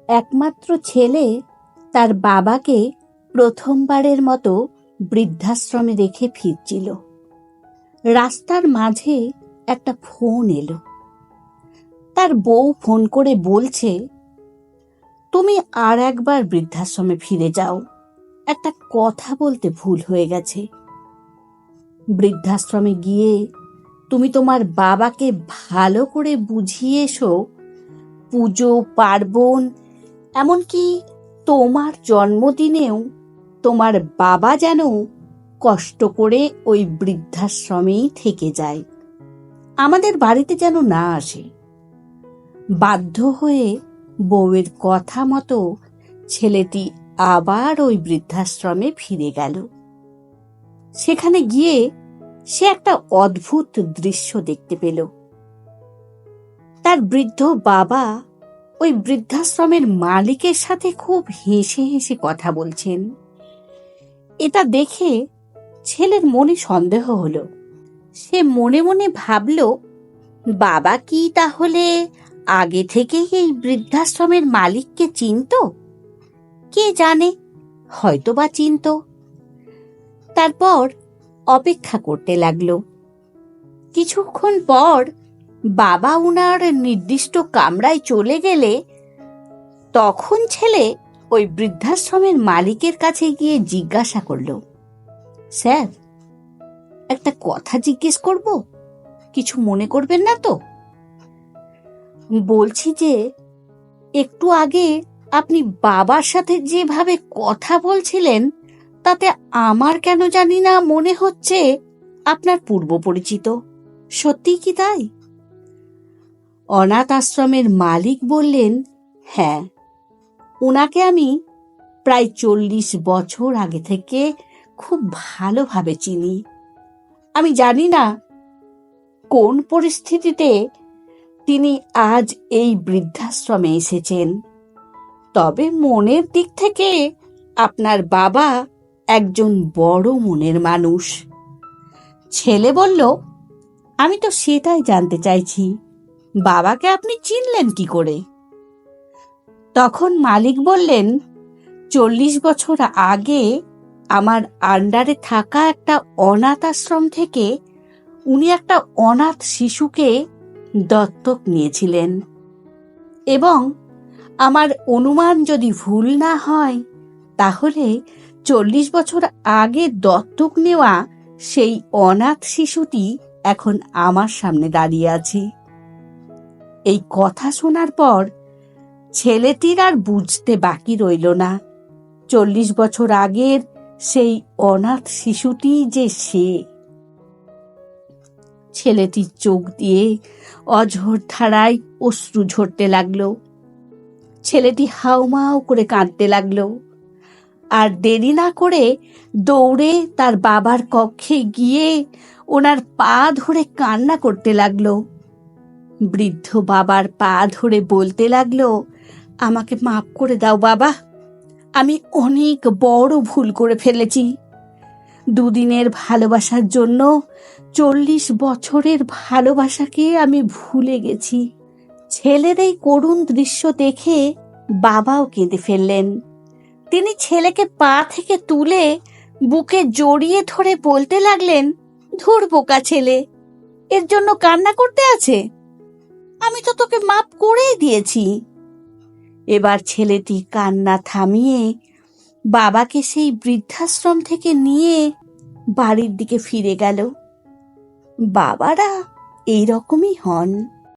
একমাত্র ছেলে তার বাবাকে প্রথমবারের মতো বৃদ্ধাশ্রমে রেখে ফিরছিল। রাস্তার মাঝে একটা ফোন এলো। তার বউ ফোন করে বলছে, তুমি আর একবার বৃদ্ধাশ্রমে ফিরে যাও, একটা কথা বলতে ভুল হয়ে গেছে। বৃদ্ধাশ্রমে গিয়ে তুমি তোমার বাবাকে ভালো করে বুঝিয়ে এসো, পুজো পার্বণ, এমনকি তোমার জন্মদিনেও তোমার বাবা যেন কষ্ট করে ওই বৃদ্ধাশ্রমেই থেকে যায়, আমাদের বাড়িতে যেন না আসে। বাধ্য হয়ে বউয়ের কথা মতো ছেলেটি আবার ওই বৃদ্ধাশ্রমে ফিরে গেল। সেখানে গিয়ে সে একটা অদ্ভুত দৃশ্য দেখতে পেল। তার বৃদ্ধ বাবা ওই বৃদ্ধাশ্রমের মালিকের সাথে খুব হেসে হেসে কথা বলছেন। এটা দেখে ছেলের মনে সন্দেহ হলো। সে মনে মনে ভাবল, বাবা কি তাহলে আগে থেকেই এই বৃদ্ধাশ্রমের মালিককে চিনত? কে জানে, হয়তো বা চিনত। তারপর অপেক্ষা করতে লাগলো। কিছুক্ষণ পর বাবা উনার নির্দিষ্ট কামরায় চলে গেলে তখন ছেলে ওই বৃদ্ধাশ্রমের মালিকের কাছে গিয়ে জিজ্ঞাসা করল, স্যার, একটা কথা জিজ্ঞেস করব, কিছু মনে করবেন না তো? বলছি যে একটু আগে আপনি বাবার সাথে যেভাবে কথা বলছিলেন তাতে আমার কেন জানি না মনে হচ্ছে আপনার পূর্ব পরিচিত। সত্যি কি তাই? অনাথ আশ্রমের মালিক বললেন, হ্যাঁ, ওনাকে আমি প্রায় 40 বছর আগে থেকে খুব ভালোভাবে চিনি। আমি জানি না কোন পরিস্থিতিতে তিনি আজ এই বৃদ্ধাশ্রমে এসেছেন, তবে মনের দিক থেকে আপনার বাবা একজন বড় মনের মানুষ। ছেলে বলল, আমি তো সেটাই জানতে চাইছি, বাবাকে আপনি চিনলেন কি করে? তখন মালিক বললেন, 40 বছর আগে আমার আন্ডারে থাকা একটা অনাথ আশ্রম থেকে উনি একটা অনাথ শিশুকে দত্তক নিয়েছিলেন এবং আমার অনুমান যদি ভুল না হয় তাহলে 40 বছর আগে দত্তক নেওয়া সেই অনাথ শিশুটি এখন আমার সামনে দাঁড়িয়ে আছে। এই কথা শোনার পর ছেলেটির আর বুঝতে বাকি রইল না 40 বছর আগের সেই অনাথ শিশুটি যে সে। ছেলেটির চোখ দিয়ে অঝোর ধারায় অশ্রু ঝরতে লাগলো। ছেলেটি হাউমাউ করে কাঁদতে লাগলো আর দেরি না করে দৌড়ে তার বাবার কক্ষে গিয়ে ওনার পা ধরে কান্না করতে লাগলো। বৃদ্ধ বাবার পা ধরে বলতে লাগলো, আমাকে মাফ করে দাও বাবা, আমি অনেক বড় ভুল করে ফেলেছি। দুদিনের ভালোবাসার জন্য 40 বছরের ভালোবাসাকে আমি ভুলে গেছি। ছেলের এই করুণ দৃশ্য দেখে বাবাও কেঁদে ফেললেন। তিনি ছেলেকে পা থেকে তুলে বুকে জড়িয়ে ধরে বলতে লাগলেন, ধুর বোকা ছেলে, এর জন্য কান্না করতে আছে? আমি তো তোকে মাফ করেই দিয়েছি। এবার ছেলেটি কান্না থামিয়ে বাবাকে সেই বৃদ্ধাশ্রম থেকে নিয়ে বাড়ির দিকে ফিরে গেল। বাবারা এইরকমই হন।